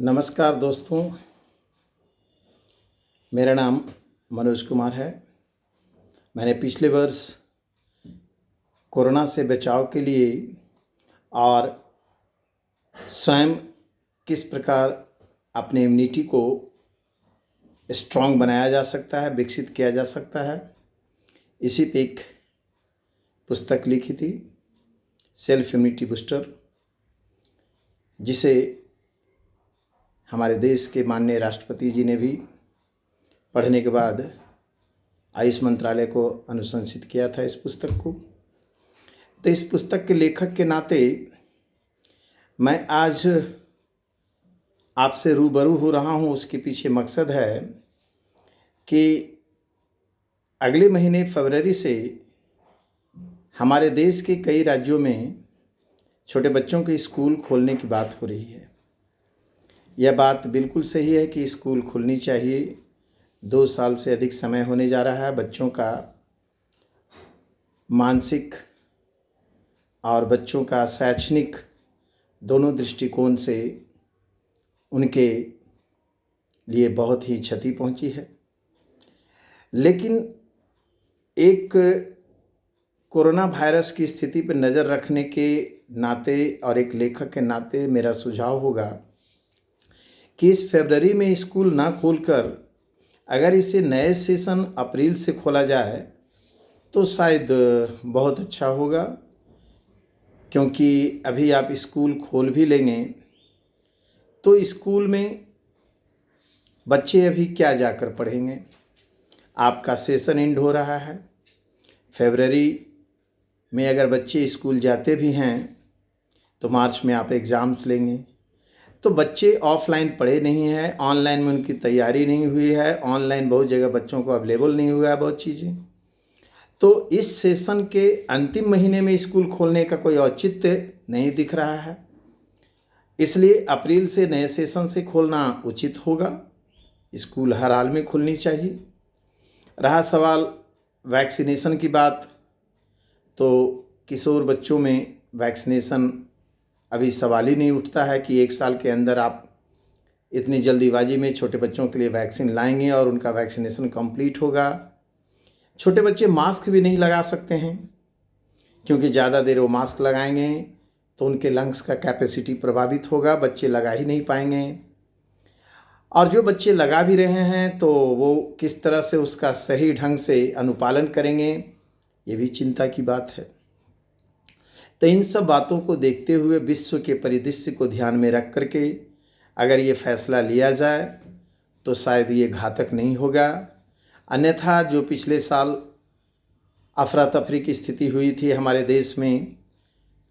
नमस्कार दोस्तों, मेरा नाम मनोज कुमार है। मैंने पिछले वर्ष कोरोना से बचाव के लिए और स्वयं किस प्रकार अपने इम्यूनिटी को स्ट्रॉन्ग बनाया जा सकता है, विकसित किया जा सकता है, इसी पे एक पुस्तक लिखी थी, सेल्फ इम्यूनिटी बूस्टर, जिसे हमारे देश के माननीय राष्ट्रपति जी ने भी पढ़ने के बाद आयुष मंत्रालय को अनुशंसित किया था इस पुस्तक को। तो इस पुस्तक के लेखक के नाते मैं आज आपसे रूबरू हो रहा हूँ। उसके पीछे मकसद है कि अगले महीने फरवरी से हमारे देश के कई राज्यों में छोटे बच्चों के स्कूल खोलने की बात हो रही है। यह बात बिल्कुल सही है कि स्कूल खुलनी चाहिए। 2 साल से अधिक समय होने जा रहा है। बच्चों का मानसिक और बच्चों का शैक्षणिक दोनों दृष्टिकोण से उनके लिए बहुत ही क्षति पहुंची है। लेकिन एक कोरोना वायरस की स्थिति पर नज़र रखने के नाते और एक लेखक के नाते मेरा सुझाव होगा कि इस फरवरी में स्कूल ना खोलकर अगर इसे नए सेशन अप्रैल से खोला जाए तो शायद बहुत अच्छा होगा, क्योंकि अभी आप स्कूल खोल भी लेंगे तो स्कूल में बच्चे अभी क्या जाकर पढ़ेंगे। आपका सेशन एंड हो रहा है फरवरी में। अगर बच्चे स्कूल जाते भी हैं तो मार्च में आप एग्ज़ाम्स लेंगे। तो बच्चे ऑफलाइन पढ़े नहीं हैं, ऑनलाइन में उनकी तैयारी नहीं हुई है, ऑनलाइन बहुत जगह बच्चों को अवेलेबल नहीं हुआ है बहुत चीज़ें। तो इस सेशन के अंतिम महीने में स्कूल खोलने का कोई औचित्य नहीं दिख रहा है। इसलिए अप्रैल से नए सेशन से खोलना उचित होगा। स्कूल हर हाल में खुलनी चाहिए। रहा सवाल वैक्सीनेशन की बात, तो किशोर बच्चों में वैक्सीनेशन अभी सवाल ही नहीं उठता है कि 1 साल के अंदर आप इतनी जल्दीबाजी में छोटे बच्चों के लिए वैक्सीन लाएंगे और उनका वैक्सीनेशन कंप्लीट होगा। छोटे बच्चे मास्क भी नहीं लगा सकते हैं, क्योंकि ज़्यादा देर वो मास्क लगाएंगे तो उनके लंग्स का कैपेसिटी प्रभावित होगा, बच्चे लगा ही नहीं पाएंगे। और जो बच्चे लगा भी रहे हैं तो वो किस तरह से उसका सही ढंग से अनुपालन करेंगे, ये भी चिंता की बात है। तो इन सब बातों को देखते हुए विश्व के परिदृश्य को ध्यान में रख करके अगर ये फैसला लिया जाए तो शायद ये घातक नहीं होगा। अन्यथा जो पिछले साल अफरा तफरी की स्थिति हुई थी हमारे देश में,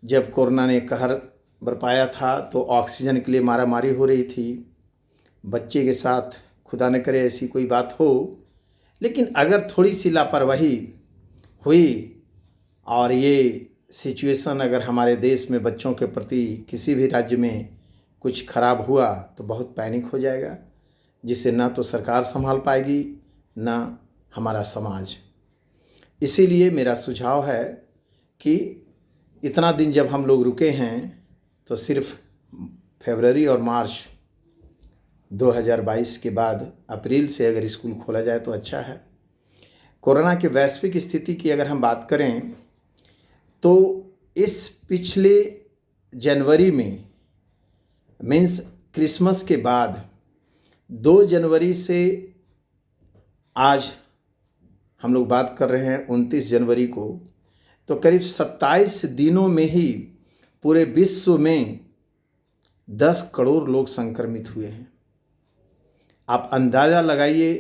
जब कोरोना ने कहर बरपाया था तो ऑक्सीजन के लिए मारामारी हो रही थी। बच्चे के साथ खुदा न करे ऐसी कोई बात हो, लेकिन अगर थोड़ी सी लापरवाही हुई और ये सिचुएशन अगर हमारे देश में बच्चों के प्रति किसी भी राज्य में कुछ खराब हुआ तो बहुत पैनिक हो जाएगा, जिसे ना तो सरकार संभाल पाएगी ना हमारा समाज। इसीलिए मेरा सुझाव है कि इतना दिन जब हम लोग रुके हैं तो सिर्फ फरवरी और मार्च 2022 के बाद अप्रैल से अगर स्कूल खोला जाए तो अच्छा है। कोरोना की वैश्विक स्थिति की अगर हम बात करें तो इस पिछले जनवरी में मीन्स क्रिसमस के बाद 2 जनवरी से आज हम लोग बात कर रहे हैं 29 जनवरी को, तो करीब 27 दिनों में ही पूरे विश्व में 10 करोड़ लोग संक्रमित हुए हैं। आप अंदाज़ा लगाइए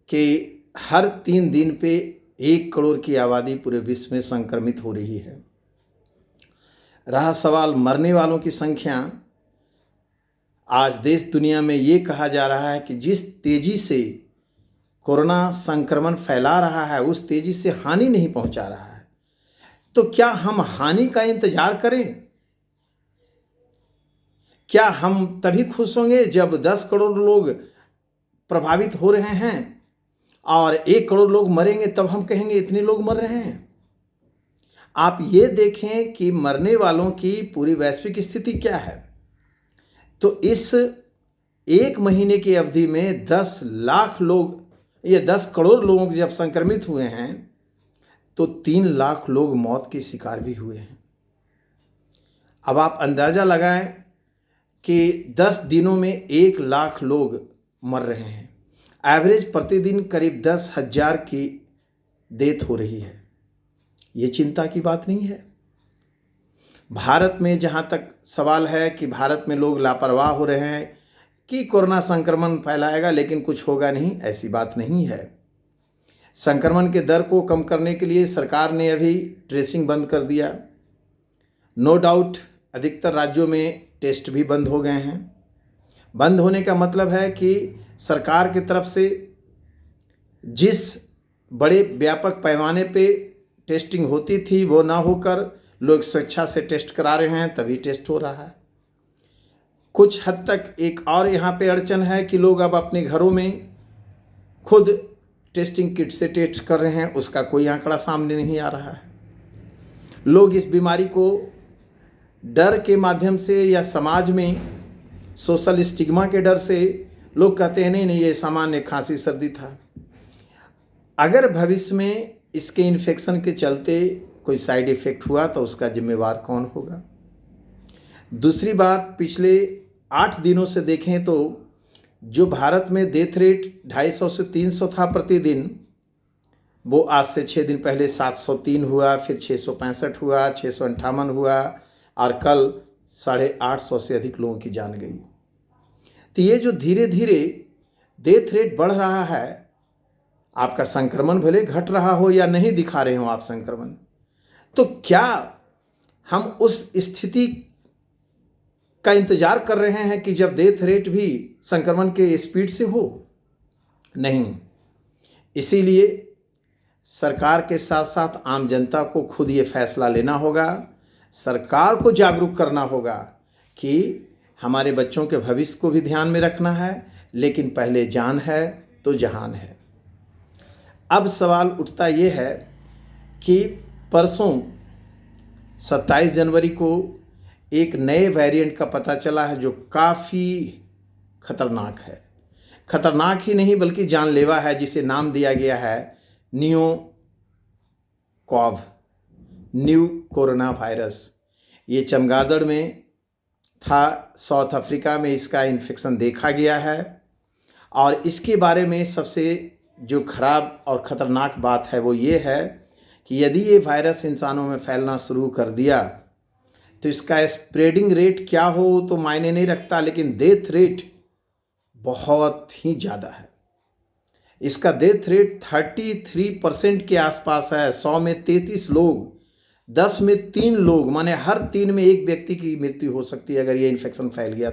कि हर 3 दिन पे 1 करोड़ की आबादी पूरे विश्व में संक्रमित हो रही है। रहा सवाल मरने वालों की संख्या, आज देश दुनिया में ये कहा जा रहा है कि जिस तेज़ी से कोरोना संक्रमण फैला रहा है उस तेज़ी से हानि नहीं पहुंचा रहा है। तो क्या हम हानि का इंतजार करें? क्या हम तभी खुश होंगे जब 10 करोड़ लोग प्रभावित हो रहे हैं और 1 करोड़ लोग मरेंगे तब हम कहेंगे इतने लोग मर रहे हैं? आप ये देखें कि मरने वालों की पूरी वैश्विक स्थिति क्या है। तो इस एक महीने की अवधि में 10 लाख लोग, ये 10 करोड़ लोग जब संक्रमित हुए हैं तो 3 लाख लोग मौत के शिकार भी हुए हैं। अब आप अंदाज़ा लगाएं कि 10 दिनों में 1 लाख लोग मर रहे हैं। एवरेज प्रतिदिन करीब 10,000 की डेथ हो रही है। ये चिंता की बात नहीं है। भारत में जहाँ तक सवाल है कि भारत में लोग लापरवाह हो रहे हैं कि कोरोना संक्रमण फैलाएगा लेकिन कुछ होगा नहीं, ऐसी बात नहीं है। संक्रमण के दर को कम करने के लिए सरकार ने अभी ट्रेसिंग बंद कर दिया। नो डाउट अधिकतर राज्यों में टेस्ट भी बंद हो गए हैं। बंद होने का मतलब है कि सरकार की तरफ से जिस बड़े व्यापक पैमाने पे टेस्टिंग होती थी वो ना होकर लोग स्वेच्छा से टेस्ट करा रहे हैं, तभी टेस्ट हो रहा है। कुछ हद तक एक और यहाँ पे अड़चन है कि लोग अब अपने घरों में खुद टेस्टिंग किट से टेस्ट कर रहे हैं, उसका कोई आंकड़ा सामने नहीं आ रहा है। लोग इस बीमारी को डर के माध्यम से या समाज में सोशल स्टिग्मा के डर से लोग कहते हैं नहीं नहीं ये सामान्य खांसी सर्दी था। अगर भविष्य में इसके इन्फेक्शन के चलते कोई साइड इफ़ेक्ट हुआ तो उसका जिम्मेवार कौन होगा। दूसरी बात, पिछले 8 दिनों से देखें तो जो भारत में डेथ रेट 250 से 300 था प्रतिदिन, वो आज से 6 दिन पहले 703 हुआ, फिर 665 हुआ, 658 हुआ और कल 850 से अधिक लोगों की जान गई। तो ये जो धीरे धीरे डेथ रेट बढ़ रहा है, आपका संक्रमण भले घट रहा हो या नहीं दिखा रहे हो आप संक्रमण, तो क्या हम उस स्थिति का इंतजार कर रहे हैं कि जब डेथ रेट भी संक्रमण के स्पीड से हो? नहीं। इसीलिए सरकार के साथ साथ आम जनता को खुद ये फैसला लेना होगा, सरकार को जागरूक करना होगा कि हमारे बच्चों के भविष्य को भी ध्यान में रखना है, लेकिन पहले जान है तो जहान है। अब सवाल उठता ये है कि परसों 27 जनवरी को एक नए वेरिएंट का पता चला है जो काफ़ी खतरनाक है। खतरनाक ही नहीं बल्कि जानलेवा है, जिसे नाम दिया गया है न्यू कोरोना वायरस। ये चमगादड़ में था, साउथ अफ्रीका में इसका इन्फेक्शन देखा गया है। और इसके बारे में सबसे जो खराब और ख़तरनाक बात है वो ये है कि यदि ये वायरस इंसानों में फैलना शुरू कर दिया तो इसका स्प्रेडिंग रेट क्या हो तो मायने नहीं रखता, लेकिन डेथ रेट बहुत ही ज़्यादा है। इसका डेथ रेट 33% के आसपास है। 100 में 33 लोग, 10 में 3 लोग, माने हर 3 में एक व्यक्ति की मृत्यु हो सकती है अगर ये इन्फेक्शन फैल गया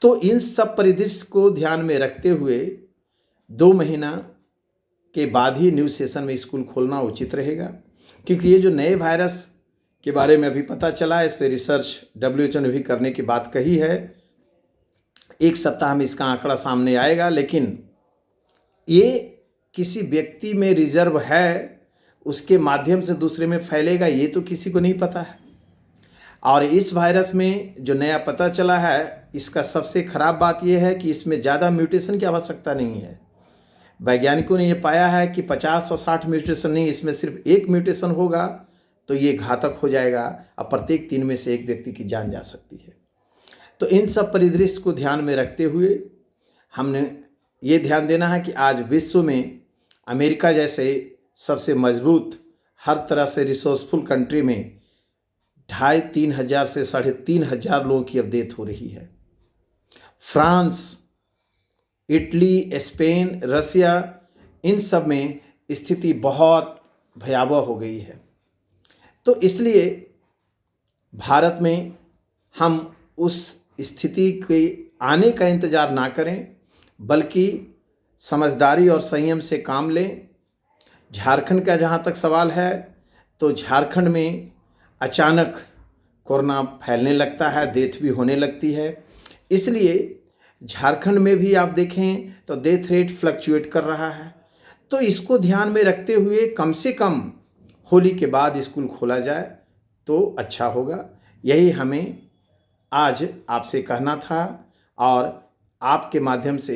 तो इन सब परिदृश्य को ध्यान में रखते हुए 2 महीना के बाद ही न्यू सेशन में स्कूल खोलना उचित रहेगा, क्योंकि ये जो नए वायरस के बारे में अभी पता चला है, इस पर रिसर्च WHO ने भी करने की बात कही है। 1 सप्ताह में इसका आंकड़ा सामने आएगा, लेकिन ये किसी व्यक्ति में रिजर्व है, उसके माध्यम से दूसरे में फैलेगा ये तो किसी को नहीं पता है। और इस वायरस में जो नया पता चला है, इसका सबसे खराब बात यह है कि इसमें ज़्यादा म्यूटेशन की आवश्यकता नहीं है। वैज्ञानिकों ने यह पाया है कि 50 और 60 म्यूटेशन नहीं, इसमें सिर्फ 1 म्यूटेशन होगा तो ये घातक हो जाएगा और प्रत्येक 3 में से 1 व्यक्ति की जान जा सकती है। तो इन सब परिदृश्य को ध्यान में रखते हुए हमने ये ध्यान देना है कि आज विश्व में अमेरिका जैसे सबसे मजबूत, हर तरह से रिसोर्सफुल कंट्री में 2,500-3 हज़ार से 3,500 हज़ार लोगों की अब डेथ हो रही है। फ्रांस, इटली, स्पेन, रसिया, इन सब में स्थिति बहुत भयावह हो गई है। तो इसलिए भारत में हम उस स्थिति के आने का इंतज़ार ना करें, बल्कि समझदारी और संयम से काम लें। झारखंड का जहाँ तक सवाल है तो झारखंड में अचानक कोरोना फैलने लगता है, डेथ भी होने लगती है। इसलिए झारखंड में भी आप देखें तो डेथ रेट फ्लक्चुएट कर रहा है। तो इसको ध्यान में रखते हुए कम से कम होली के बाद स्कूल खोला जाए तो अच्छा होगा। यही हमें आज आपसे कहना था और आपके माध्यम से